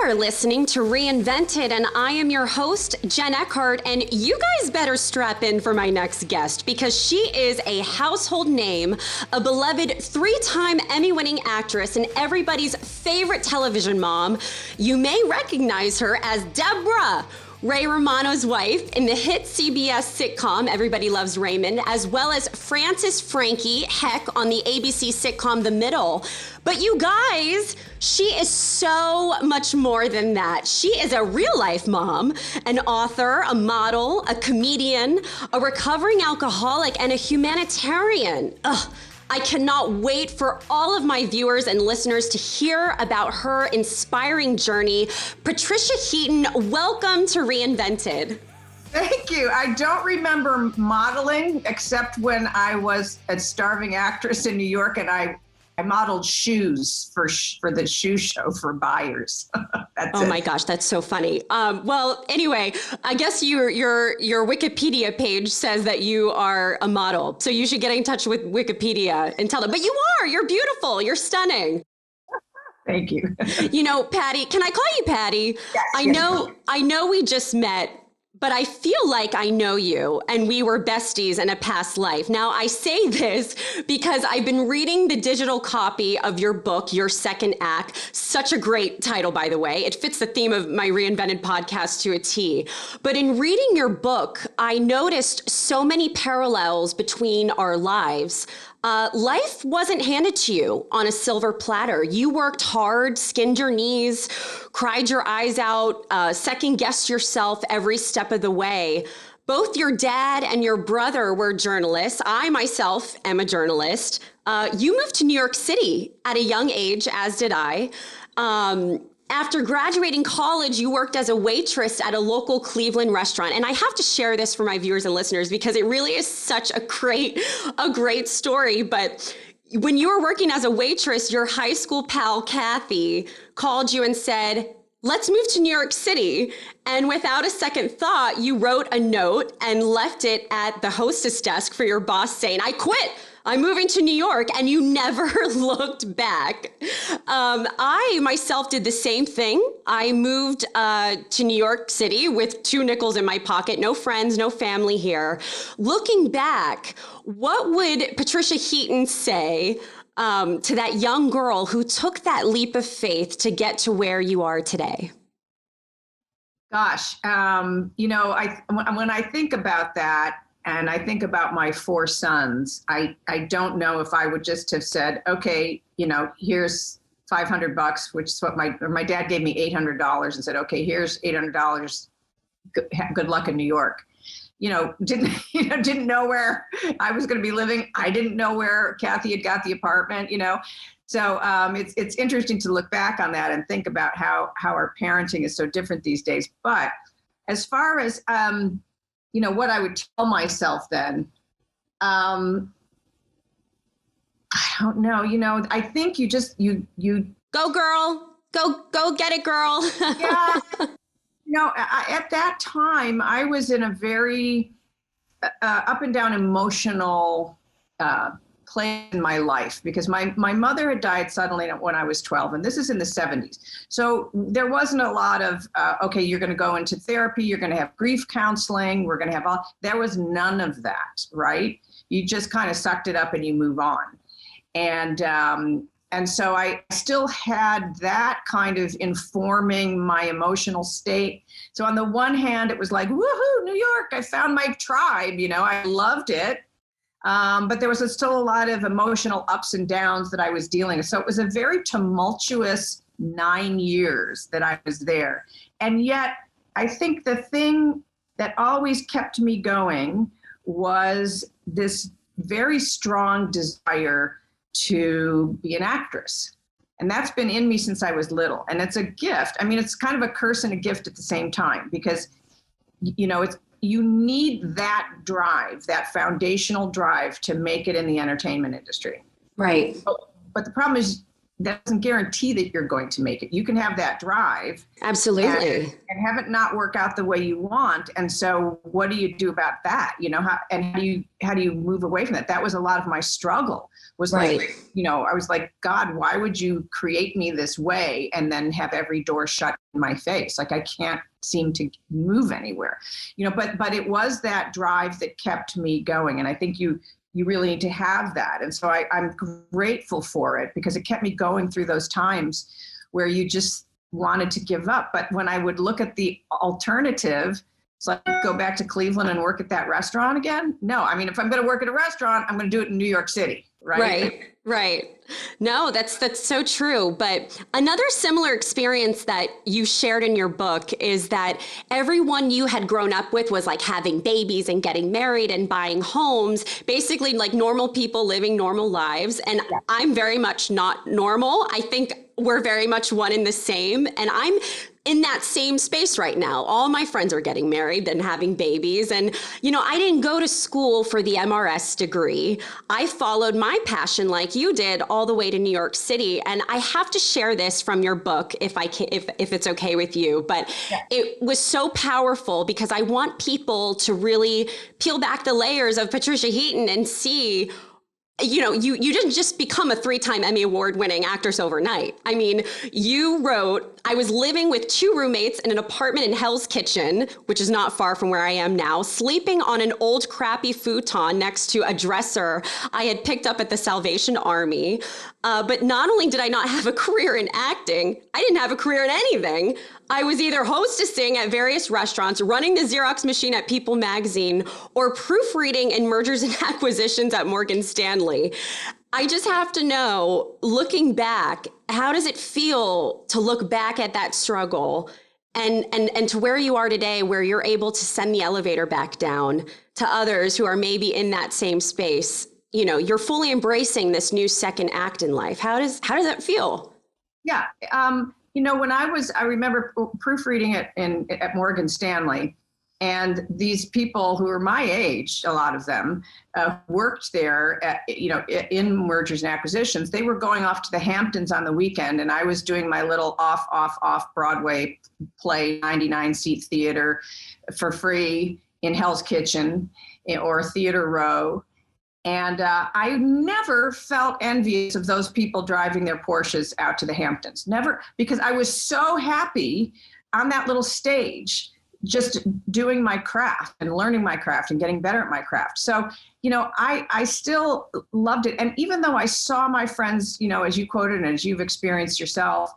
are listening to Reinvented, and I am your host, Jen Eckhart, and you guys better strap in for my next guest because she is a household name, a beloved 3-time Emmy-winning actress, and everybody's favorite television mom. You may recognize her as Deborah, Ray Romano's wife in the hit CBS sitcom Everybody Loves Raymond, as well as Frances Frankie Heck on the ABC sitcom The Middle. But you guys, she is so much more than that. She is a real-life mom, an author, a model, a comedian, a recovering alcoholic, and a humanitarian. Ugh. I cannot wait for all of my viewers and listeners to hear about her inspiring journey. Patricia Heaton, welcome to Reinvented. Thank you. I don't remember modeling except when I was a starving actress in New York and I modeled shoes for the shoe show for buyers. That's oh my gosh, that's so funny. Well, anyway, I guess your Wikipedia page says that you are a model, so you should get in touch with Wikipedia and tell them. But you're beautiful, you're stunning. Thank you. You know, Patty, can I call you Patty? Yes, I know we just met, but I feel like I know you and we were besties in a past life. Now, I say this because I've been reading the digital copy of your book, Your Second Act. Such a great title, by the way. It fits the theme of my Reinvented podcast to a T. But in reading your book, I noticed so many parallels between our lives. Life wasn't handed to you on a silver platter. You worked hard, skinned your knees, cried your eyes out, second-guessed yourself every step of the way. Both your dad and your brother were journalists. I myself am a journalist. You moved to New York City at a young age, as did I. After graduating college, you worked as a waitress at a local Cleveland restaurant. And I have to share this for my viewers and listeners because it really is such a great story. But when you were working as a waitress, your high school pal, Kathy, called you and said, let's move to New York City. And without a second thought, you wrote a note and left it at the hostess desk for your boss saying, I quit. I'm moving to New York, and you never looked back. I myself did the same thing. I moved to New York City with 2 nickels in my pocket, no friends, no family here. Looking back, what would Patricia Heaton say to that young girl who took that leap of faith to get to where you are today? Gosh, when I think about that, and I think about my 4 sons, I don't know if I would just have said, okay, here's $500, which is what my dad gave me $800 and said, okay, here's $800. Good luck in New York. Didn't know where I was going to be living. I didn't know where Kathy had got the apartment, So it's interesting to look back on that and think about how our parenting is so different these days. But as far as what I would tell myself then, I don't know, I think you go girl, go get it, girl. Yeah. At that time I was in a very up and down emotional place in my life because my mother had died suddenly when I was 12, and this is in the 70s. So there wasn't a lot of, okay, you're going to go into therapy, you're going to have grief counseling, we're going to have there was none of that, right? You just kind of sucked it up and you move on. And so I still had that kind of informing my emotional state. So on the one hand, it was like, woohoo, New York, I found my tribe, I loved it. But there was still a lot of emotional ups and downs that I was dealing with. So it was a very tumultuous 9 years that I was there. And yet, I think the thing that always kept me going was this very strong desire to be an actress. And that's been in me since I was little. And it's a gift. I mean, it's kind of a curse and a gift at the same time because, you need that drive, that foundational drive to make it in the entertainment industry. Right. But the problem is that doesn't guarantee that you're going to make it. You can have that drive. Absolutely. And have it not work out the way you want. And so what do you do about that? How do you move away from that? That was a lot of my struggle, was Right. like, I was like, God, why would you create me this way and then have every door shut in my face? Like, I can't seem to move anywhere, but it was that drive that kept me going. And I think you really need to have that. And so I'm grateful for it, because it kept me going through those times where you just wanted to give up. But when I would look at the alternative, it's like, go back to Cleveland and work at that restaurant again. No, I mean, if I'm going to work at a restaurant, I'm going to do it in New York City. Right. No, that's so true. But another similar experience that you shared in your book is that everyone you had grown up with was like having babies and getting married and buying homes, basically like normal people living normal lives. And yeah. I'm very much not normal. I think we're very much one in the same. And I'm in that same space right now. All my friends are getting married and having babies. And, I didn't go to school for the MRS degree. I followed my passion like you did all the way to New York City. And I have to share this from your book if it's okay with you. But yeah. It was so powerful because I want people to really peel back the layers of Patricia Heaton and see, you didn't just become a 3-time Emmy Award winning actress overnight. I mean, you wrote, I was living with 2 roommates in an apartment in Hell's Kitchen, which is not far from where I am now, sleeping on an old crappy futon next to a dresser I had picked up at the Salvation Army. But not only did I not have a career in acting, I didn't have a career in anything. I was either hostessing at various restaurants, running the Xerox machine at People magazine, or proofreading in mergers and acquisitions at Morgan Stanley. I just have to know, looking back, how does it feel to look back at that struggle and to where you are today, where you're able to send the elevator back down to others who are maybe in that same space? You're fully embracing this new second act in life. How does that feel? Yeah. When I remember proofreading it at Morgan Stanley, and these people who were my age, a lot of them worked there in mergers and acquisitions. They were going off to the Hamptons on the weekend, and I was doing my little off Broadway play, 99-seat theater for free in Hell's Kitchen or Theater Row. And I never felt envious of those people driving their Porsches out to the Hamptons. Never, because I was so happy on that little stage, just doing my craft and learning my craft and getting better at my craft. So, I still loved it. And even though I saw my friends, as you quoted and as you've experienced yourself,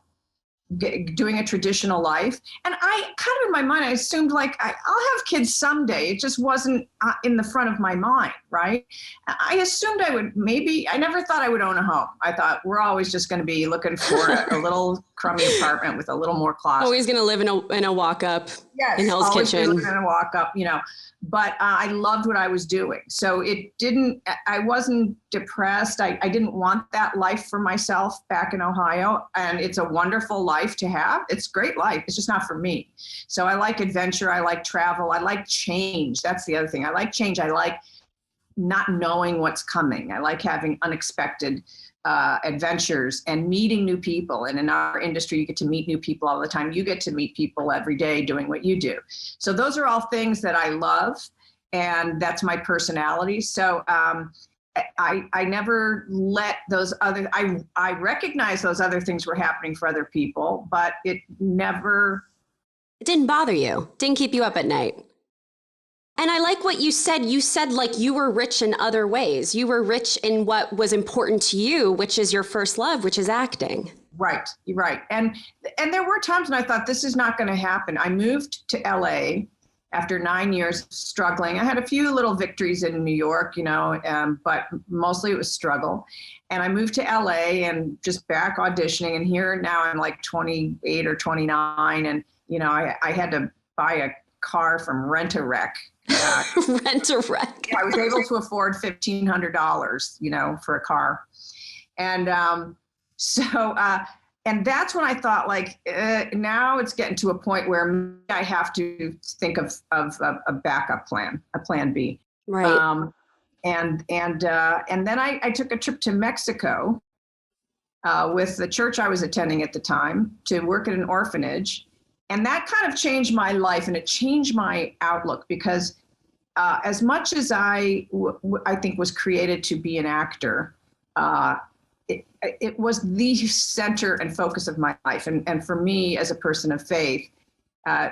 doing a traditional life. And I kind of in my mind, I assumed like I'll have kids someday. It just wasn't in the front of my mind, right? I assumed I would I never thought I would own a home. I thought we're always just going to be looking for a little crummy apartment with a little more closet. Always going to live in a walk up in Hell's Kitchen. Always in a walk up, but I loved what I was doing. So I wasn't depressed. I didn't want that life for myself back in Ohio. And it's a wonderful life to have. It's a great life. It's just not for me. So I like adventure. I like travel. I like change. That's the other thing. I like change. I like not knowing what's coming. I like having unexpected adventures and meeting new people. And in our industry, you get to meet new people all the time. You get to meet people every day doing what you do. So those are all things that I love, and that's my personality. So I never let those other, I recognize those other things were happening for other people, but it didn't bother you, didn't keep you up at night. And I like what you said. You said like you were rich in other ways. You were rich in what was important to you, which is your first love, which is acting. Right. And there were times when I thought this is not going to happen. I moved to LA after 9 years struggling. I had a few little victories in New York, but mostly it was struggle. And I moved to LA and just back auditioning. And here now I'm like 28 or 29. And, I had to buy a car from Rent-A-Wreck. Rent-A-Wreck. I was able to afford $1,500, for a car. And and that's when I thought now it's getting to a point where I have to think of a backup plan, a plan B. Right. And then I took a trip to Mexico with the church I was attending at the time to work at an orphanage. And that kind of changed my life, and it changed my outlook, because as much as I think was created to be an actor, it was the center and focus of my life. And for me, as a person of faith,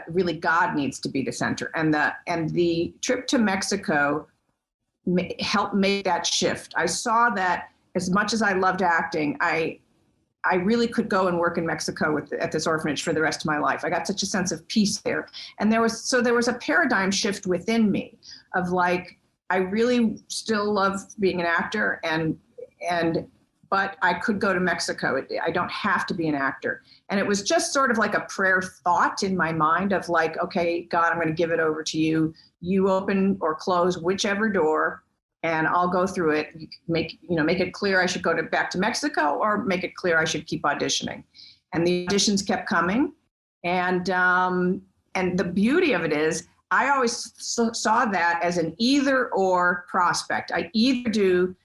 really God needs to be the center. And the trip to Mexico helped make that shift. I saw that as much as I loved acting, I really could go and work in Mexico at this orphanage for the rest of my life. I got such a sense of peace there. And there was a paradigm shift within me of like, I really still love being an actor, but I could go to Mexico. I don't have to be an actor. And it was just sort of like a prayer thought in my mind of like, okay, God, I'm going to give it over to you. You open or close whichever door, and I'll go through it. Make it clear I should go back to Mexico, or make it clear I should keep auditioning. And the auditions kept coming. And the beauty of it is, I always saw that as an either or prospect. I either do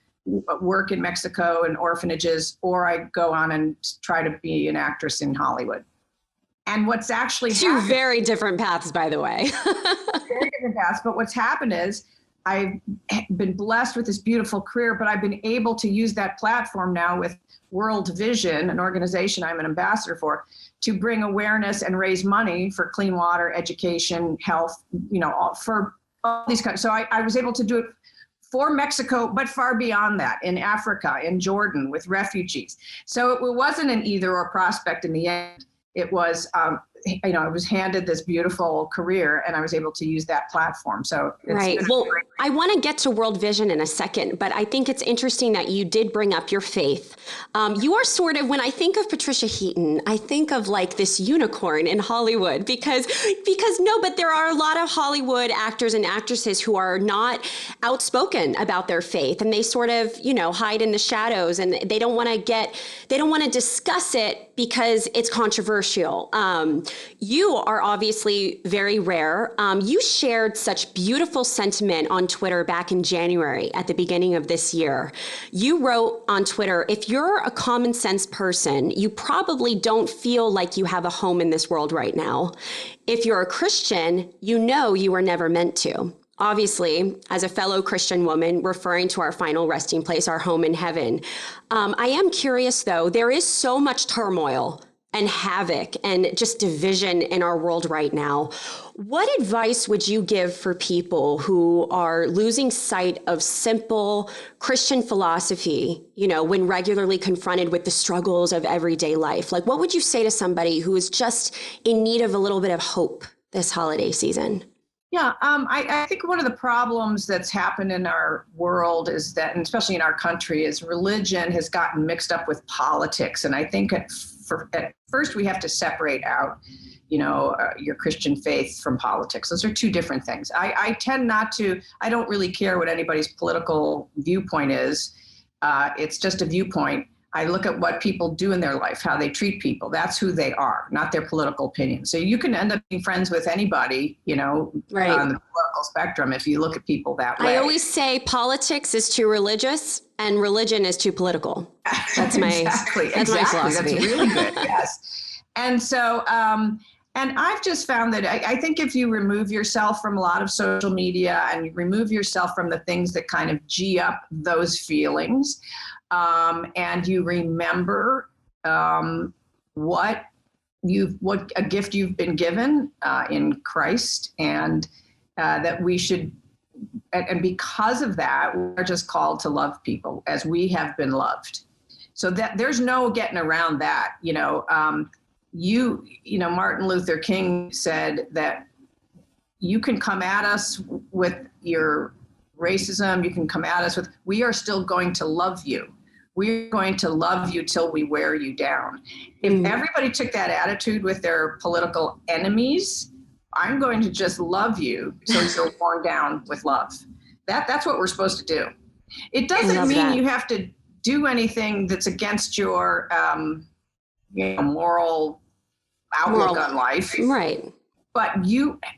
work in Mexico and orphanages, or I go on and try to be an actress in Hollywood. And what's actually two very different paths, by the way. Very different paths. But what's happened is, I've been blessed with this beautiful career, but I've been able to use that platform now with World Vision, an organization I'm an ambassador for, to bring awareness and raise money for clean water, education, health, for all these kinds. So I was able to do it for Mexico, but far beyond that, in Africa, in Jordan, with refugees. So it wasn't an either or prospect in the end. It was, I was handed this beautiful career, and I was able to use that platform. So right. Well, I want to get to World Vision in a second, but I think it's interesting that you did bring up your faith. You are sort of, when I think of Patricia Heaton, I think of like this unicorn in Hollywood, because but there are a lot of Hollywood actors and actresses who are not outspoken about their faith, and they sort of, hide in the shadows, and they don't want to discuss it because it's controversial. You are obviously very rare. You shared such beautiful sentiment on Twitter back in January at the beginning of this year. You wrote on Twitter, if you're a common sense person, you probably don't feel like you have a home in this world right now. If you're a Christian, you know you were never meant to. Obviously, as a fellow Christian woman, referring to our final resting place, our home in heaven. I am curious, though, there is so much turmoil and havoc and just division in our world right now. What advice would you give for people who are losing sight of simple Christian philosophy, when regularly confronted with the struggles of everyday life? Like, what would you say to somebody who is just in need of a little bit of hope this holiday season? Yeah, I think one of the problems that's happened in our world is that, and especially in our country, is religion has gotten mixed up with politics. And I think at first we have to separate out, your Christian faith from politics. Those are two different things. I tend not to, I don't really care what anybody's political viewpoint is. It's just a viewpoint. I look at what people do in their life, how they treat people. That's who they are, not their political opinion. So you can end up being friends with anybody, right, on the political spectrum if you look at people that way. I always say politics is too religious and religion is too political. That's my exactly. My philosophy. That's really good. Yes. And so, and I've just found that I think if you remove yourself from a lot of social media and you remove yourself from the things that kind of G up those feelings, and you remember what a gift you've been given in Christ, and that we should, and because of that, we're just called to love people as we have been loved. So that there's no getting around that. Martin Luther King said that you can come at us with your racism, you can come at us with, we are still going to love you. We're going to love you till we wear you down. If everybody took that attitude with their political enemies, I'm going to just love you so you're worn down with love. That's what we're supposed to do. It doesn't mean you have to do anything that's against your moral outlook on life. Right. But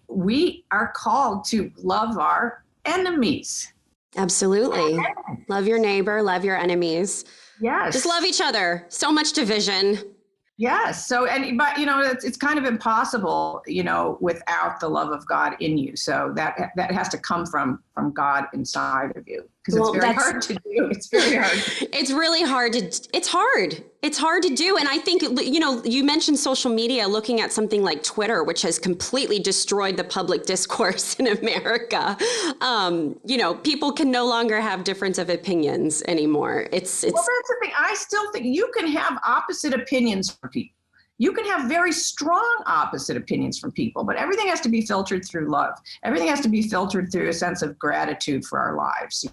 we are called to love our enemies. Absolutely. Love your neighbor, love your enemies. Just Yes. love each other. So much division. Yes. So, but it's kind of impossible, without the love of God in you. So that has to come from God inside of you, because it's very hard to do. It's very hard. It's really hard it's hard to do. And I think, you mentioned social media, looking at something like Twitter, which has completely destroyed the public discourse in America. People can no longer have difference of opinions anymore. Well, that's the thing. I still think you can have opposite opinions from people. You can have very strong opposite opinions from people, but everything has to be filtered through love. Everything has to be filtered through a sense of gratitude for our lives.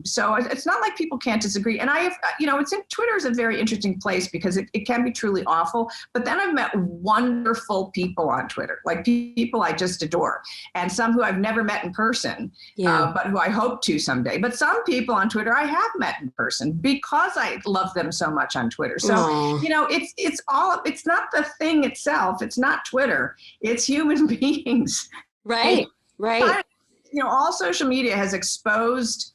So it's not like people can't disagree. And Twitter is a very interesting place because it can be truly awful. But then I've met wonderful people on Twitter, like people I just adore, and some who I've never met in person, but who I hope to someday. But some people on Twitter I have met in person because I love them so much on Twitter. So, it's not the thing itself. It's not Twitter. It's human beings. Right. Right. All social media has exposed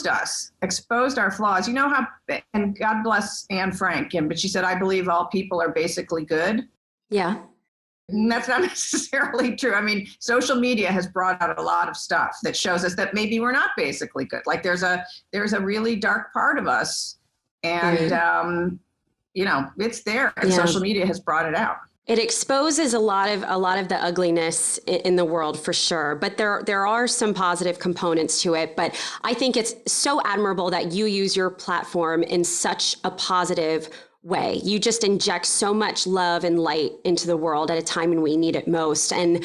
us, exposed our flaws. And God bless Anne Frank, but she said, I believe all people are basically good. Yeah. And that's not necessarily true. I mean, social media has brought out a lot of stuff that shows us that maybe we're not basically good. Like there's a really dark part of us, and it's there, and social media has brought it out. It exposes a lot of the ugliness in the world, for sure. But there are some positive components to it. But I think it's so admirable that you use your platform in such a positive way. You just inject so much love and light into the world at a time when we need it most. And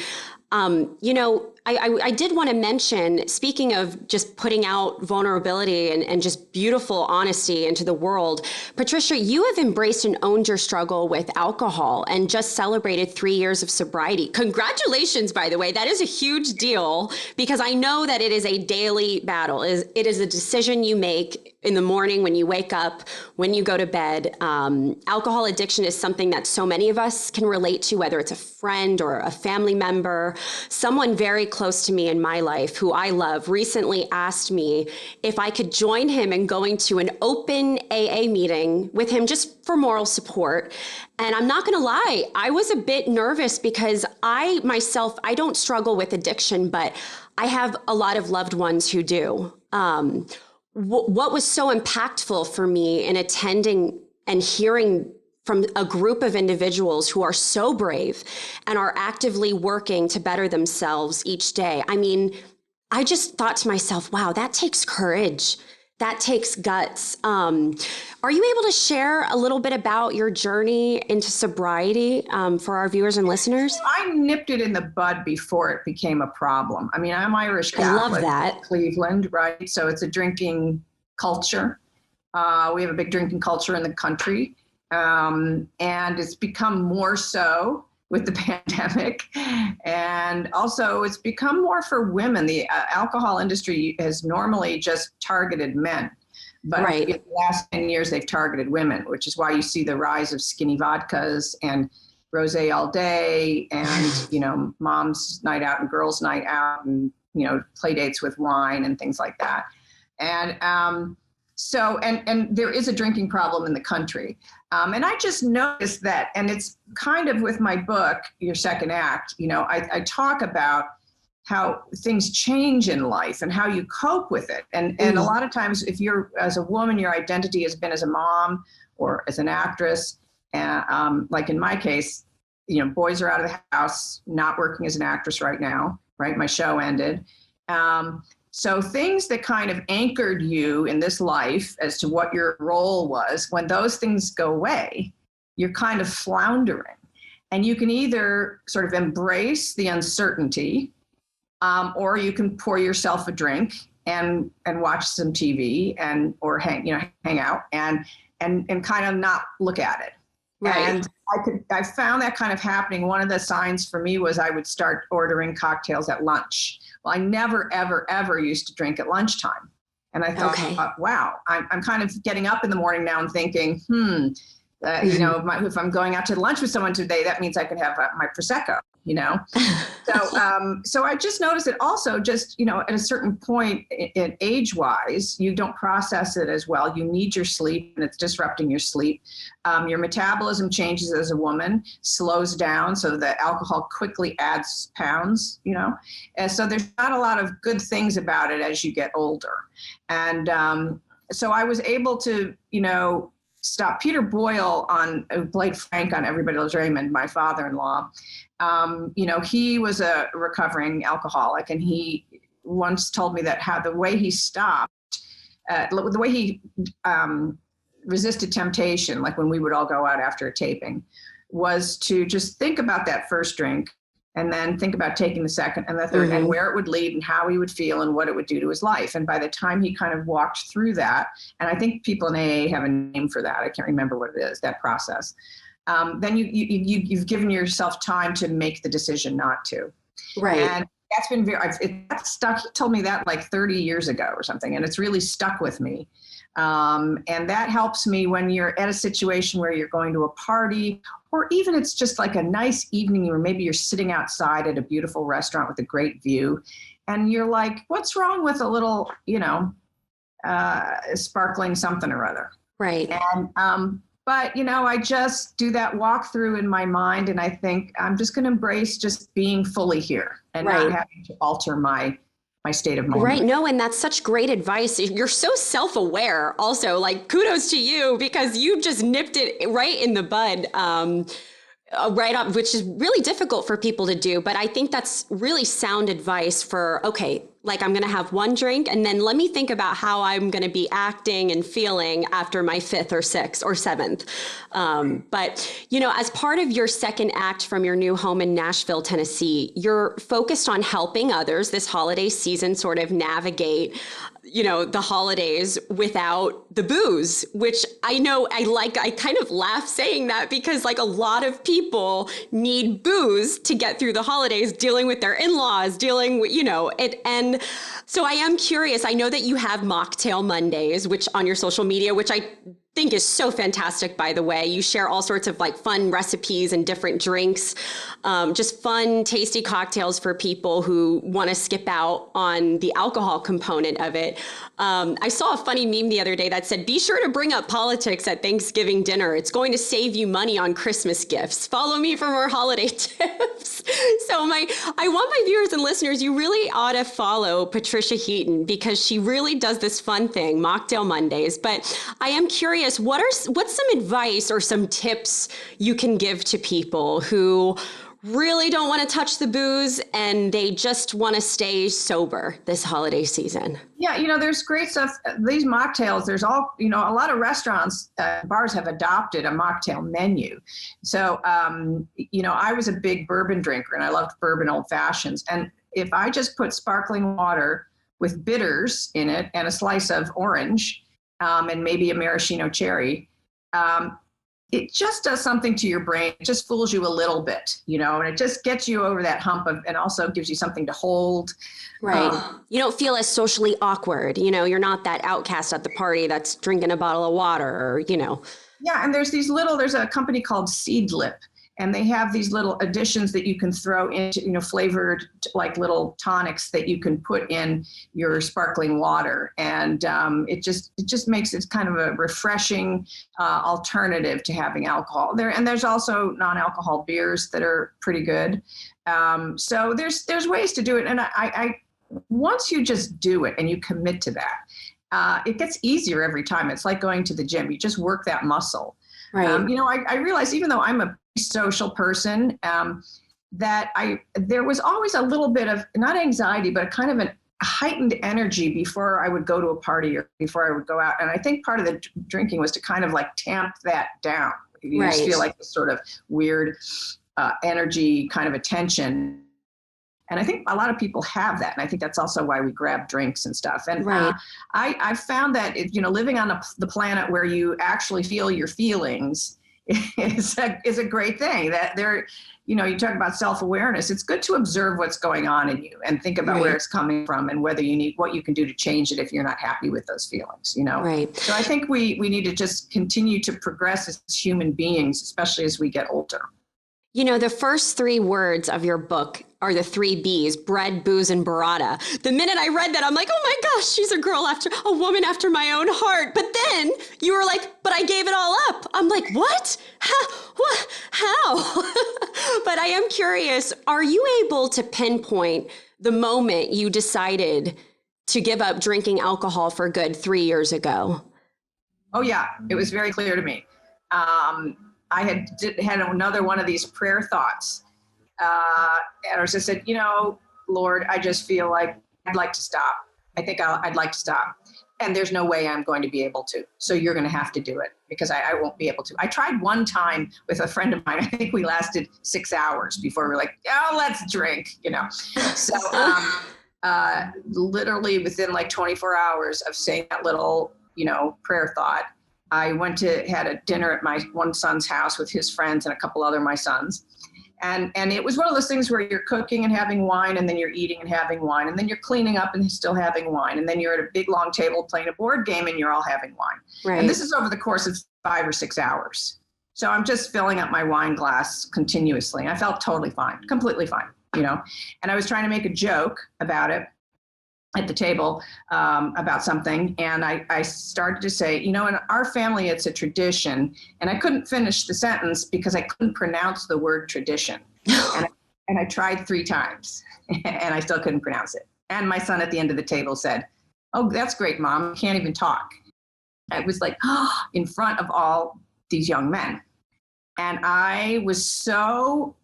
I did want to mention, speaking of just putting out vulnerability and just beautiful honesty into the world, Patricia, you have embraced and owned your struggle with alcohol and just celebrated 3 years of sobriety. Congratulations, by the way. That is a huge deal, because I know that it is a daily battle. It is a decision you make in the morning when you wake up, when you go to bed. Alcohol addiction is something that so many of us can relate to, whether it's a friend or a family member. Someone very close to me in my life, who I love, recently asked me if I could join him in going to an open AA meeting with him just for moral support. And I'm not going to lie, I was a bit nervous because I don't struggle with addiction, but I have a lot of loved ones who do. What was so impactful for me in attending and hearing from a group of individuals who are so brave and are actively working to better themselves each day. I mean, I just thought to myself, wow, that takes courage. That takes guts. Are you able to share a little bit about your journey into sobriety for our viewers and listeners? I nipped it in the bud before it became a problem. I mean, I'm Irish Catholic. I love that. Cleveland, right? So it's a drinking culture. We have a big drinking culture in the country. And it's become more so with the pandemic. And also it's become more for women. The alcohol industry has normally just targeted men. But in the last 10 years, they've targeted women, which is why you see the rise of skinny vodkas and rosé all day and, mom's night out and girls' night out and, play dates with wine and things like that. And so there is a drinking problem in the country. And I just noticed that, and it's kind of with my book, Your Second Act, I talk about how things change in life and how you cope with it. And a lot of times, if you're, as a woman, your identity has been as a mom or as an actress. And like in my case, boys are out of the house, not working as an actress right now, right? My show ended. So things that kind of anchored you in this life as to what your role was, when those things go away, you're kind of floundering. And you can either sort of embrace the uncertainty, or you can pour yourself a drink and watch some TV or hang out and kind of not look at it. Right. And I found that kind of happening. One of the signs for me was I would start ordering cocktails at lunch. Well, I never, ever, ever used to drink at lunchtime. And I thought, wow, I'm kind of getting up in the morning now and thinking, You know, if I'm going out to lunch with someone today, that means I can have my Prosecco, you know? So I just noticed that also just, you know, at a certain point in age-wise, you don't process it as well. You need your sleep and it's disrupting your sleep. Your metabolism changes as a woman, slows down. So the alcohol quickly adds pounds, you know? And so there's not a lot of good things about it as you get older. And so I was able to, you know, stop. Peter Boyle who played Frank on Everybody Loves Raymond, my father-in-law, you know, he was a recovering alcoholic, and he once told me that the way he stopped, the way he resisted temptation, like when we would all go out after a taping, was to just think about that first drink and then think about taking the second and the third and where it would lead and how he would feel and what it would do to his life. And by the time he kind of walked through that, and I think people in AA have a name for that, I can't remember what it is, that process, then you've given yourself time to make the decision not to. Right. And that's been it stuck. He told me that like 30 years ago or something, and it's really stuck with me. And that helps me when you're at a situation where you're going to a party, or even it's just like a nice evening, or maybe you're sitting outside at a beautiful restaurant with a great view, and you're like, what's wrong with a little, you know, sparkling something or other? Right. And, but, you know, I just do that walkthrough in my mind, and I think I'm just going to embrace just being fully here and not having to alter my state of mind. Right. No, and that's such great advice. You're so self-aware also, like kudos to you, because you just nipped it right in the bud. Right up, which is really difficult for people to do. But I think that's really sound advice for, okay, like I'm going to have one drink and then let me think about how I'm going to be acting and feeling after my fifth or sixth or seventh. But, you know, as part of your second act from your new home in Nashville, Tennessee, you're focused on helping others this holiday season sort of navigate, you know, the holidays without the booze, which I know I kind of laugh saying that because like a lot of people need booze to get through the holidays, dealing with their in-laws, dealing with, you know, it. And so I am curious. I know that you have Mocktail Mondays, which on your social media, which I think is so fantastic, by the way. You share all sorts of like fun recipes and different drinks, just fun, tasty cocktails for people who want to skip out on the alcohol component of it. I saw a funny meme the other day that said, be sure to bring up politics at Thanksgiving dinner. It's going to save you money on Christmas gifts. Follow me for more holiday tips. So I want my viewers and listeners, you really ought to follow Patricia Heaton because she really does this fun thing, Mocktail Mondays. But I am curious, what's some advice or some tips you can give to people who really don't want to touch the booze and they just want to stay sober this holiday season? Yeah, you know, there's great stuff. These mocktails, there's all, you know, a lot of restaurants, bars have adopted a mocktail menu. So, you know, I was a big bourbon drinker and I loved bourbon old fashions. And if I just put sparkling water with bitters in it and a slice of orange, and maybe a maraschino cherry, it just does something to your brain. It just fools you a little bit, you know, and it just gets you over that hump and also gives you something to hold. Right. You don't feel as socially awkward. You know, you're not that outcast at the party that's drinking a bottle of water or, you know. Yeah. And there's a company called Seedlip, and they have these little additions that you can throw into, you know, flavored like little tonics that you can put in your sparkling water. And it just makes it kind of a refreshing alternative to having alcohol there. And there's also non-alcohol beers that are pretty good. So there's ways to do it. And I once you just do it and you commit to that, it gets easier every time. It's like going to the gym. You just work that muscle. Right. You know, I realize even though I'm a social person, that there was always a little bit of not anxiety, but a kind of a heightened energy before I would go to a party or before I would go out. And I think part of the drinking was to kind of like tamp that down. You just feel like this sort of weird energy, kind of attention. And I think a lot of people have that. And I think that's also why we grab drinks and stuff. And I found that, you know, living on the planet where you actually feel your feelings is a great thing. That there, you talk about self-awareness. It's good to observe what's going on in you and think about where it's coming from and whether you need what you can do to change it if you're not happy with those feelings, Right. So I think we need to just continue to progress as human beings, especially as we get older. The first 3 words of your book are the 3 B's: bread, booze, and burrata. The minute I read that, I'm like, oh my gosh, she's a woman after my own heart. But then you were like, but I gave it all up. I'm like, what? How? But I am curious, are you able to pinpoint the moment you decided to give up drinking alcohol for good 3 years ago? Oh yeah, it was very clear to me. I had another one of these prayer thoughts. And I just said, Lord, I just feel like I'd like to stop. I think I'd like to stop. And there's no way I'm going to be able to. So you're going to have to do it because I won't be able to. I tried one time with a friend of mine. I think we lasted 6 hours before we were like, oh, let's drink, So literally within like 24 hours of saying that little, prayer thought, I had a dinner at my one son's house with his friends and a couple other my sons. And it was one of those things where you're cooking and having wine, and then you're eating and having wine, and then you're cleaning up and still having wine. And then you're at a big long table playing a board game and you're all having wine. Right. And this is over the course of 5 or 6 hours. So I'm just filling up my wine glass continuously. I felt totally fine, completely fine, and I was trying to make a joke about it at the table about something. And I started to say, in our family, it's a tradition. And I couldn't finish the sentence because I couldn't pronounce the word tradition. and I tried 3 times and I still couldn't pronounce it. And my son at the end of the table said, oh, that's great, Mom. I can't even talk. I was like, in front of all these young men. And I was so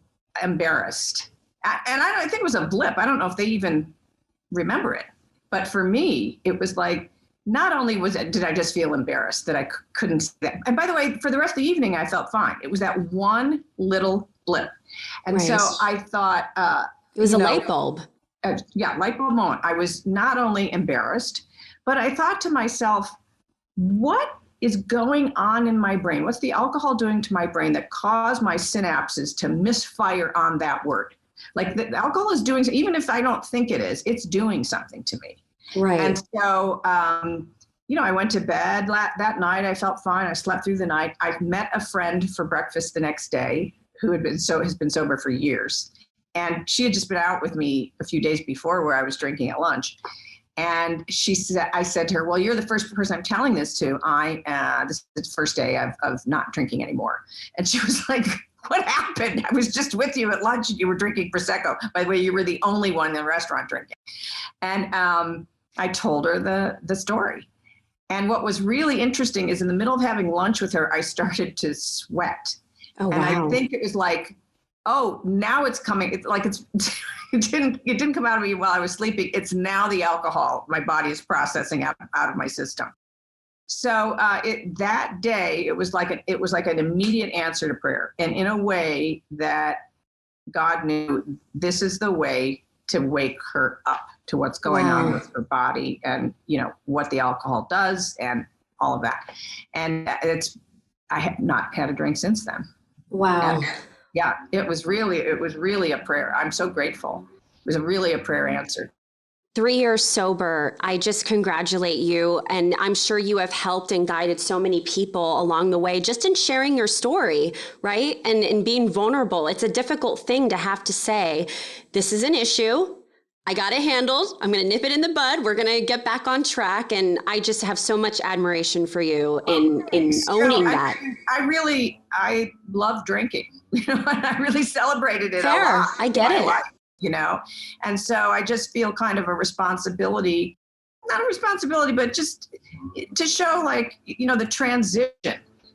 embarrassed. And I think it was a blip. I don't know if they even remember it. But for me, it was like, not only did I just feel embarrassed that I couldn't say that. And by the way, for the rest of the evening, I felt fine. It was that one little blip. And so I thought, it was a light bulb. Light bulb moment. I was not only embarrassed, but I thought to myself, what is going on in my brain? What's the alcohol doing to my brain that caused my synapses to misfire on that word? Like the alcohol is doing, even if I don't think it is, it's doing something to me. Right. And so, I went to bed that night. I felt fine. I slept through the night. I met a friend for breakfast the next day who has been sober for years. And she had just been out with me a few days before where I was drinking at lunch. And I said to her, well, you're the first person I'm telling this to. This is the first day of not drinking anymore. And she was like, what happened? I was just with you at lunch and you were drinking Prosecco. By the way, you were the only one in the restaurant drinking. And I told her the story. And what was really interesting is in the middle of having lunch with her, I started to sweat. Oh, wow. And I think it was like, oh, now it's coming. It's like it didn't come out of me while I was sleeping. It's now the alcohol my body is processing out of my system. So that day, it was like an immediate answer to prayer, and in a way that God knew this is the way to wake her up to what's going on with her body, and what the alcohol does, and all of that. And I have not had a drink since then. Wow. And, yeah, it was really a prayer. I'm so grateful. It was really a prayer answered. 3 years sober, I just congratulate you. And I'm sure you have helped and guided so many people along the way, just in sharing your story, right? And being vulnerable. It's a difficult thing to have to say, this is an issue. I got it handled. I'm going to nip it in the bud. We're going to get back on track. And I just have so much admiration for you in owning that. I love drinking. I really celebrated it. Fair. A lot. I get it. Life. And so I just feel kind of a responsibility, not a responsibility, but just to show the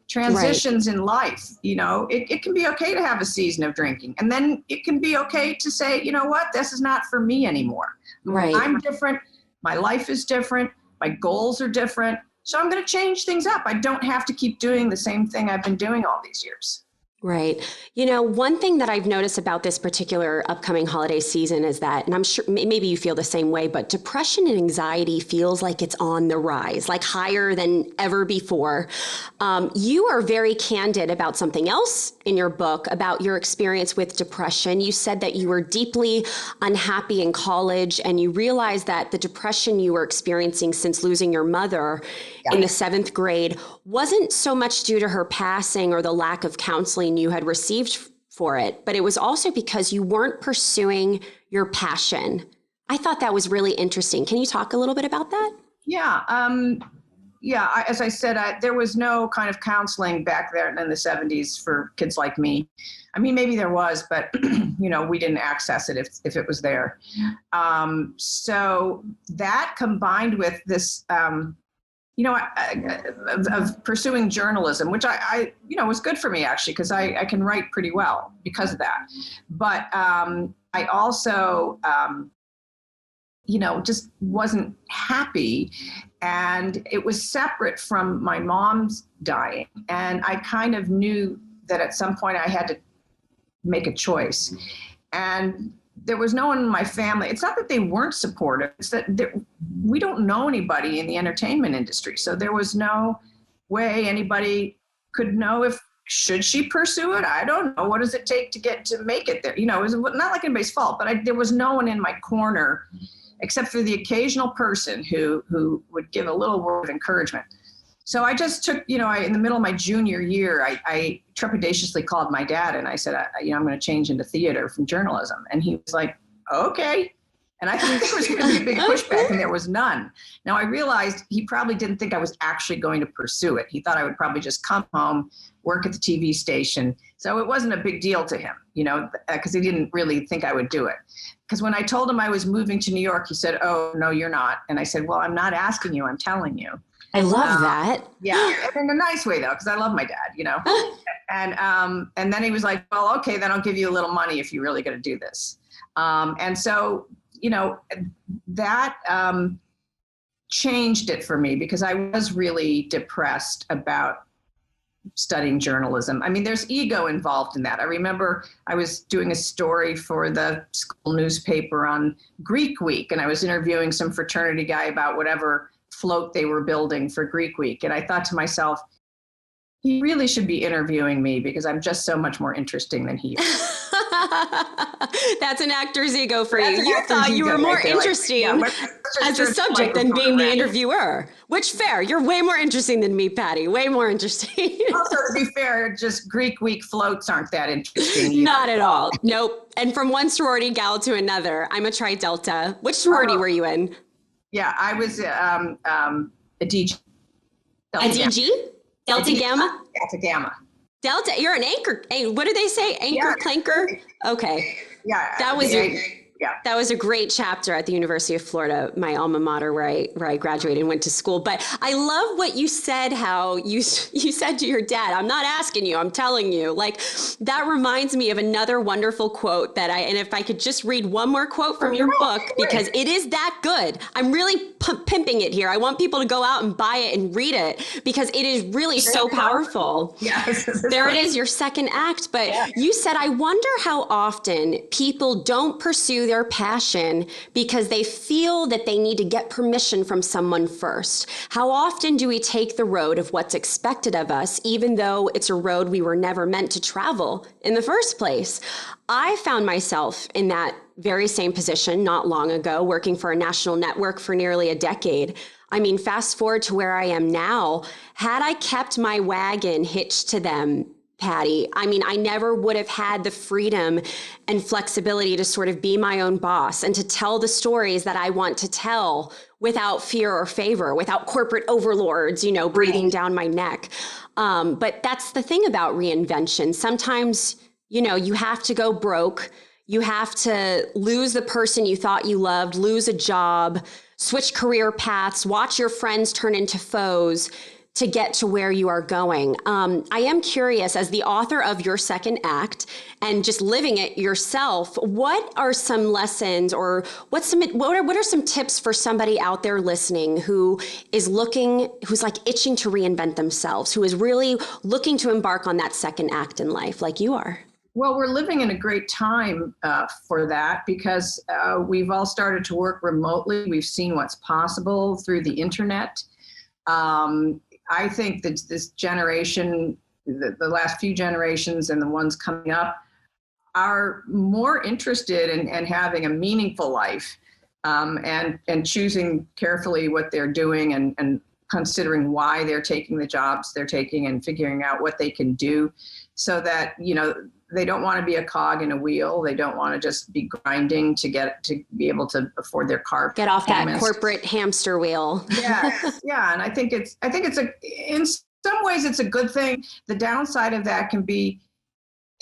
transitions in life. It can be okay to have a season of drinking, and then it can be okay to say, you know what, this is not for me anymore. Right. I'm different. My life is different. My goals are different. So I'm going to change things up. I don't have to keep doing the same thing I've been doing all these years. Right. You know, one thing that I've noticed about this particular upcoming holiday season is that, and I'm sure maybe you feel the same way, but depression and anxiety feels like it's on the rise, like higher than ever before. You are very candid about something else in your book about your experience with depression. You said that you were deeply unhappy in college and you realized that the depression you were experiencing since losing your mother in the 7th grade wasn't so much due to her passing or the lack of counseling you had received for it, but it was also because you weren't pursuing your passion. I thought that was really interesting. Can you talk a little bit about that? Yeah. As I said, there was no kind of counseling back there in the 70s for kids like me. I mean, maybe there was, but we didn't access it if it was there. So that combined with this, of pursuing journalism, which I was good for me actually, because I can write pretty well because of that. But I also, just wasn't happy. And it was separate from my mom's dying. And I kind of knew that at some point I had to make a choice. And there was no one in my family. It's not that they weren't supportive. It's that we don't know anybody in the entertainment industry. So there was no way anybody could know should she pursue it? I don't know. What does it take to make it there? It was not like anybody's fault, but there was no one in my corner except for the occasional person who would give a little word of encouragement. So I just took, in the middle of my junior year, I trepidatiously called my dad and I said, I'm going to change into theater from journalism. And he was like, okay. And I didn't think there was going to be a big pushback, and there was none. Now I realized he probably didn't think I was actually going to pursue it. He thought I would probably just come home, work at the TV station. So it wasn't a big deal to him, because he didn't really think I would do it. Because when I told him I was moving to New York, he said, oh, no, you're not. And I said, well, I'm not asking you, I'm telling you. I love that. Yeah, in a nice way though, because I love my dad, And then he was like, well, okay, then I'll give you a little money if you're really going to do this. And so, that changed it for me, because I was really depressed about studying journalism. I mean, there's ego involved in that. I remember I was doing a story for the school newspaper on Greek Week, and I was interviewing some fraternity guy about whatever float they were building for Greek Week. And I thought to myself, he really should be interviewing me because I'm just so much more interesting than he is. That's an actor's ego for you. You thought you were more interesting as a subject than being the interviewer. Which, fair. You're way more interesting than me, Patty. Way more interesting. Also, to be fair, just Greek Week floats aren't that interesting either. Not at all. Nope. And from one sorority gal to another, I'm a Tri-Delta. Which sorority were you in? Yeah, I was a DG. A DG? Delta Gamma? Delta Gamma. Delta, you're an anchor. Hey, what do they say? Anchor, clanker? Okay. Yeah. That was a great chapter at the University of Florida, my alma mater, where I graduated and went to school. But I love what you said, how you said to your dad, I'm not asking you, I'm telling you. Like, that reminds me of another wonderful quote and if I could just read one more quote from your book, because it is that good. I'm really pimping it here. I want people to go out and buy it and read it, because it is really so powerful. Yes. There it is, your second act. But you said, I wonder how often people don't pursue their passion because they feel that they need to get permission from someone first. How often do we take the road of what's expected of us, even though it's a road we were never meant to travel in the first place? I found myself in that very same position not long ago, working for a national network for nearly a decade. I mean, fast forward to where I am now. Had I kept my wagon hitched to them, Patty, I mean, I never would have had the freedom and flexibility to sort of be my own boss and to tell the stories that I want to tell without fear or favor, without corporate overlords, breathing down my neck. But that's the thing about reinvention. Sometimes, you have to go broke. You have to lose the person you thought you loved, lose a job, switch career paths, watch your friends turn into foes, to get to where you are going. I am curious, as the author of your second act and just living it yourself, what are some lessons or what are some tips for somebody out there listening who is who's like itching to reinvent themselves, who is really looking to embark on that second act in life like you are? Well, we're living in a great time for that because we've all started to work remotely. We've seen what's possible through the internet. I think that this generation, the last few generations and the ones coming up, are more interested in having a meaningful life and choosing carefully what they're doing and considering why they're taking the jobs they're taking and figuring out what they can do so that, they don't want to be a cog in a wheel. They don't want to just be grinding to be able to afford their car. Get off that corporate hamster wheel. Yeah. Yeah. And I think in some ways it's a good thing. The downside of that can be,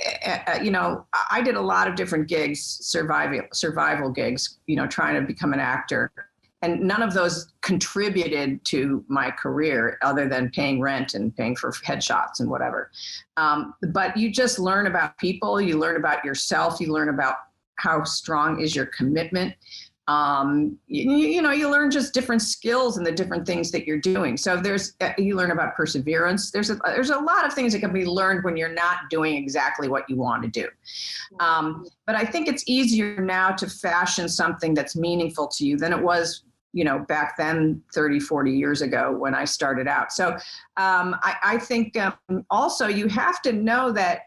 I did a lot of different gigs, survival gigs, trying to become an actor. And none of those contributed to my career other than paying rent and paying for headshots and whatever. But you just learn about people, you learn about yourself, you learn about how strong is your commitment. You learn just different skills and the different things that you're doing. So you learn about perseverance. There's a lot of things that can be learned when you're not doing exactly what you want to do. But I think it's easier now to fashion something that's meaningful to you than it was back then 30, 40 years ago when I started out. So I think also you have to know that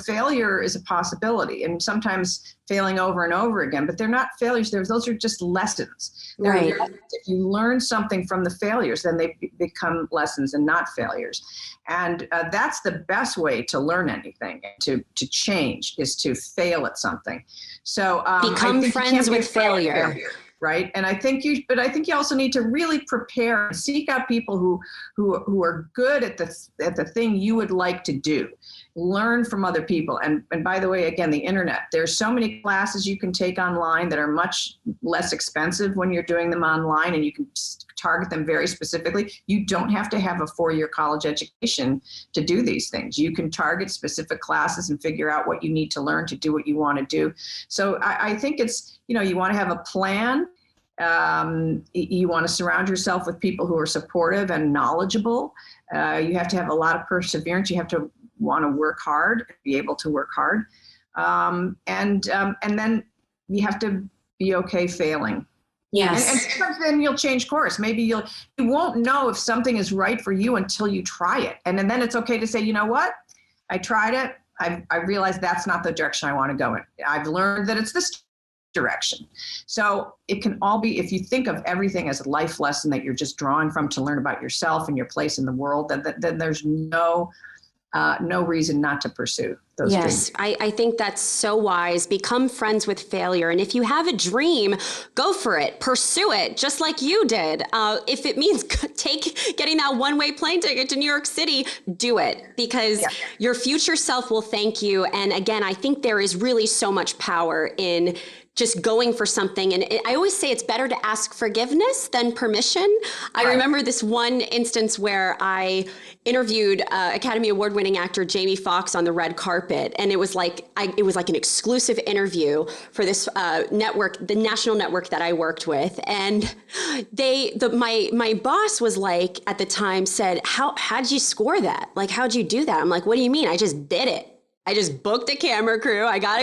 failure is a possibility and sometimes failing over and over again, but they're not failures. Those are just lessons. Right. If you learn something from the failures, then they become lessons and not failures. And that's the best way to learn anything, to change, is to fail at something. So become friends with failure. Right. And I think you also need to really prepare and seek out people who are good at the thing you would like to do. Learn from other people. And by the way, again, the internet, there's so many classes you can take online that are much less expensive when you're doing them online, and you can target them very specifically. You don't have to have a 4-year college education to do these things. You can target specific classes and figure out what you need to learn to do what you want to do. So I think it's, you want to have a plan. You want to surround yourself with people who are supportive and knowledgeable. You have to have a lot of perseverance. You have to want to work hard, be able to work hard. And then you have to be okay failing. Yes. And sometimes then you'll change course. Maybe you won't know if something is right for you until you try it. And then it's okay to say, you know what? I tried it. I realized that's not the direction I want to go in. I've learned that it's this direction. So it can all be, if you think of everything as a life lesson that you're just drawing from to learn about yourself and your place in the world, then there's no reason not to pursue those dreams. I think that's so wise. Become friends with failure. And if you have a dream, go for it, pursue it, just like you did. If it means getting that one-way plane ticket to New York City, do it, because your future self will thank you. And again, I think there is really so much power in just going for something. And I always say it's better to ask forgiveness than permission. I remember this one instance where I interviewed Academy Award winning actor Jamie Foxx on the red carpet. And it was like an exclusive interview for this network, the national network that I worked with. And my boss was like, at the time, said, how'd you score that? Like, how'd you do that? I'm like, what do you mean? I just did it. I just booked a camera crew. I got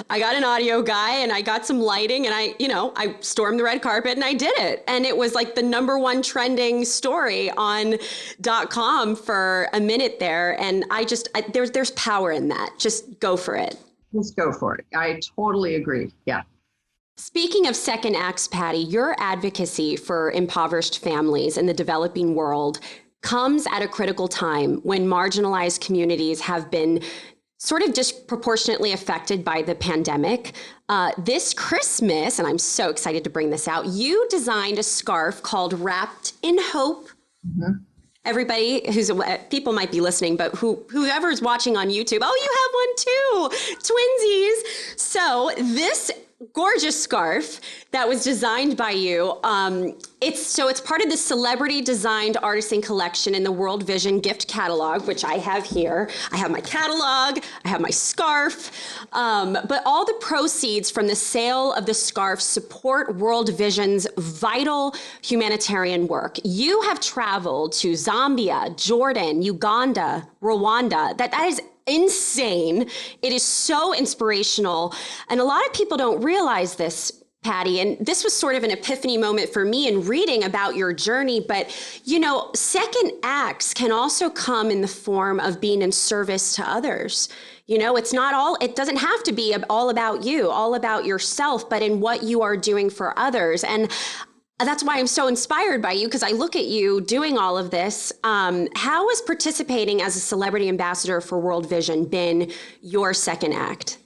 an audio guy, and I got some lighting, and I stormed the red carpet and I did it. And it was like the #1 trending story on .com for a minute there. And there's power in that. Just go for it. Just go for it. I totally agree. Yeah. Speaking of second acts, Patty, your advocacy for impoverished families in the developing world comes at a critical time when marginalized communities have been sort of disproportionately affected by the pandemic. This Christmas, and I'm so excited to bring this out, you designed a scarf called Wrapped in Hope. Mm-hmm. Everybody people might be listening, but whoever's watching on YouTube, you have one too, twinsies. So this gorgeous scarf that was designed by you. It's part of the celebrity designed artisan collection in the World Vision gift catalog, which I have here. I have my catalog, I have my scarf, but all the proceeds from the sale of the scarf support World Vision's vital humanitarian work. You have traveled to Zambia, Jordan, Uganda, Rwanda. That is insane. It is so inspirational. And a lot of people don't realize this, Patty. And this was sort of an epiphany moment for me in reading about your journey. But, second acts can also come in the form of being in service to others. It doesn't have to be all about you, all about yourself, but in what you are doing for others. And that's why I'm so inspired by you, because I look at you doing all of this. How has participating as a celebrity ambassador for World Vision been your second act?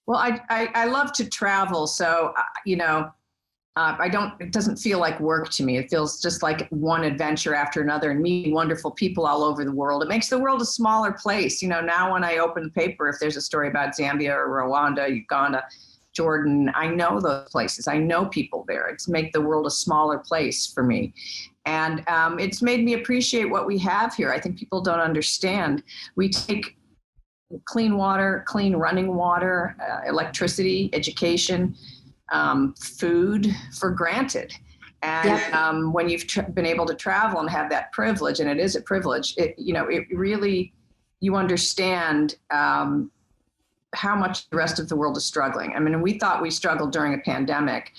Well, I love to travel. So, it doesn't feel like work to me. It feels just like one adventure after another and meeting wonderful people all over the world. It makes the world a smaller place. Now when I open the paper, if there's a story about Zambia or Rwanda, Uganda, Jordan, I know those places. I know people there. It's make the world a smaller place for me. And it's made me appreciate what we have here. I think people don't understand. We take clean water, clean running water, electricity, education, food for granted. And when you've been able to travel and have that privilege, and it is a privilege, it really, you understand how much the rest of the world is struggling. I mean, we thought we struggled during a pandemic.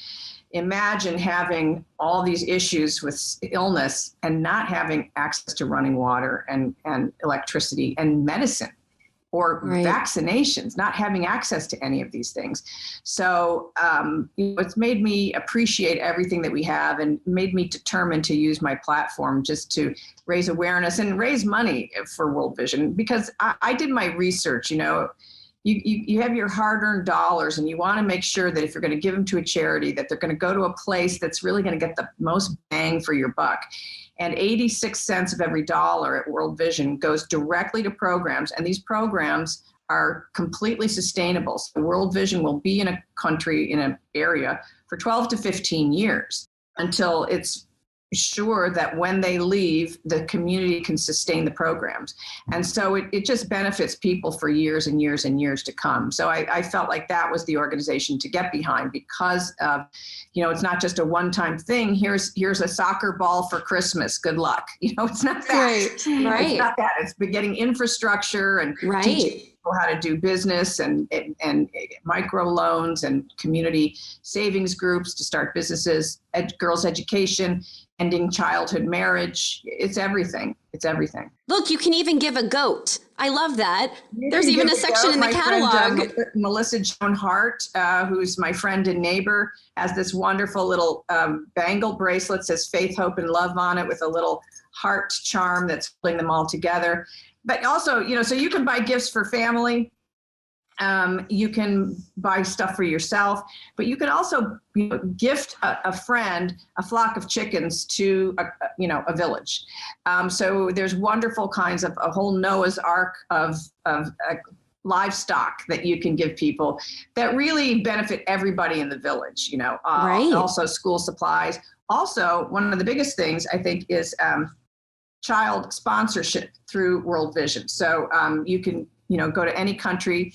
Imagine having all these issues with illness and not having access to running water and electricity and medicine or vaccinations, not having access to any of these things. So it's made me appreciate everything that we have and made me determined to use my platform just to raise awareness and raise money for World Vision, because I did my research. You have your hard-earned dollars, and you want to make sure that if you're going to give them to a charity, that they're going to go to a place that's really going to get the most bang for your buck. And 86 cents of every dollar at World Vision goes directly to programs, and these programs are completely sustainable. So World Vision will be in a country, in an area, for 12 to 15 years until it's sure that when they leave, the community can sustain the programs. And so it just benefits people for years and years and years to come. So I felt like that was the organization to get behind, because of, it's not just a one-time thing. Here's a soccer ball for Christmas. Good luck. It's not that. Right. It's not that. It's getting infrastructure and teaching people how to do business and micro loans and community savings groups to start businesses, girls' education, ending childhood marriage. It's everything. It's everything. Look, you can even give a goat. I love that. There's even a section in the catalog. Friend, Melissa Joan Hart, who's my friend and neighbor, has this wonderful little bangle bracelet, says faith, hope, and love on it, with a little heart charm that's holding them all together. But also, so you can buy gifts for family. You can buy stuff for yourself, but you can also gift a friend a flock of chickens to a village. So there's wonderful kinds of a whole Noah's Ark of livestock that you can give people that really benefit everybody in the village. Also school supplies. Also, one of the biggest things I think is child sponsorship through World Vision. So you can go to any country.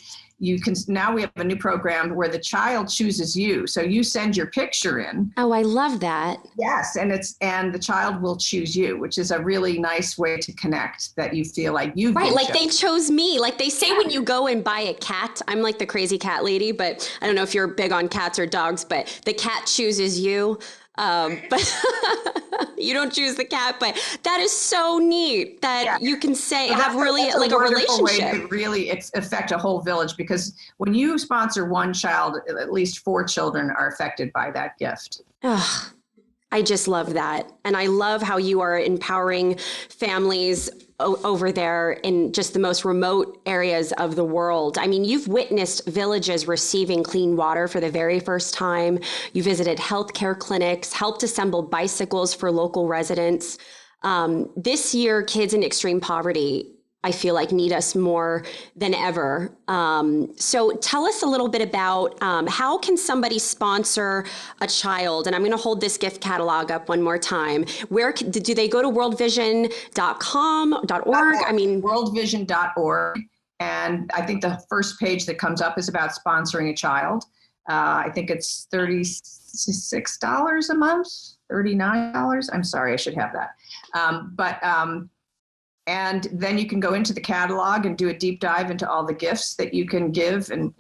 Now we have a new program where the child chooses you. So you send your picture in. Oh, I love that. Yes. And the child will choose you, which is a really nice way to connect, that you feel like you've been chosen. They chose me. Like they say when you go and buy a cat, I'm like the crazy cat lady, but I don't know if you're big on cats or dogs, but the cat chooses you. But you don't choose the cat, but that is so neat that you can say, have really like a relationship. Way to really affect a whole village, because when you sponsor one child, at least 4 children are affected by that gift. Oh, I just love that. And I love how you are empowering families over there in just the most remote areas of the world. I mean, you've witnessed villages receiving clean water for the very first time. You visited healthcare clinics, helped assemble bicycles for local residents. This year, kids in extreme poverty I feel like need us more than ever. So tell us a little bit about how can somebody sponsor a child? And I'm going to hold this gift catalog up one more time. Where do they go to worldvision.com.org? I mean, worldvision.org. And I think the first page that comes up is about sponsoring a child. I think it's $36 a month, $39. I'm sorry, I should have that. And then you can go into the catalog and do a deep dive into all the gifts that you can give and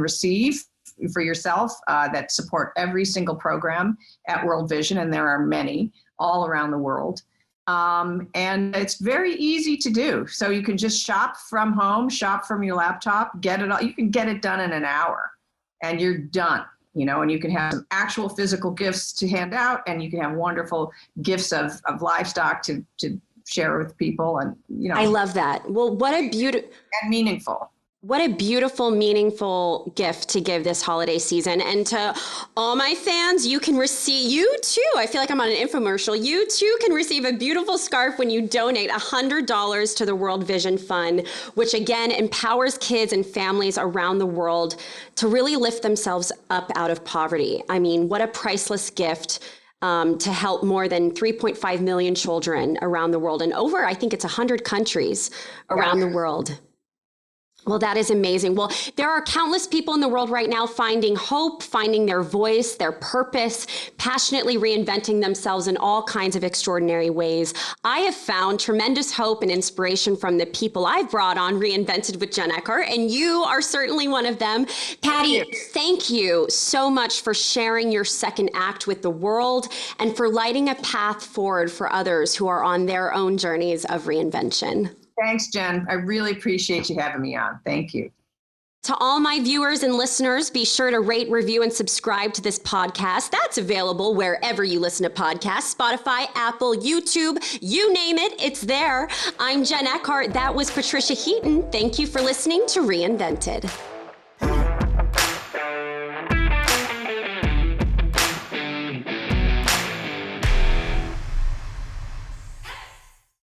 receive for yourself that support every single program at World Vision. And there are many all around the world. And it's very easy to do. So you can just shop from home, shop from your laptop, get it all. You can get it done in an hour and you're done. And you can have some actual physical gifts to hand out, and you can have wonderful gifts of livestock to share with people. And, I love that. Well, what a beautiful and meaningful. What a beautiful, meaningful gift to give this holiday season. And to all my fans, you can receive, you too, I feel like I'm on an infomercial, you too can receive a beautiful scarf when you donate $100 to the World Vision Fund, which again empowers kids and families around the world to really lift themselves up out of poverty. I mean, what a priceless gift. To help more than 3.5 million children around the world and over, I think it's 100 countries around the world. Well, that is amazing. Well, there are countless people in the world right now finding hope, finding their voice, their purpose, passionately reinventing themselves in all kinds of extraordinary ways. I have found tremendous hope and inspiration from the people I've brought on Reinvented with Jen Eckhart, and you are certainly one of them. Patty, thank you so much for sharing your second act with the world and for lighting a path forward for others who are on their own journeys of reinvention. Thanks, Jen. I really appreciate you having me on. Thank you. To all my viewers and listeners, be sure to rate, review, and subscribe to this podcast. That's available wherever you listen to podcasts, Spotify, Apple, YouTube, you name it, it's there. I'm Jen Eckhart. That was Patricia Heaton. Thank you for listening to Reinvented.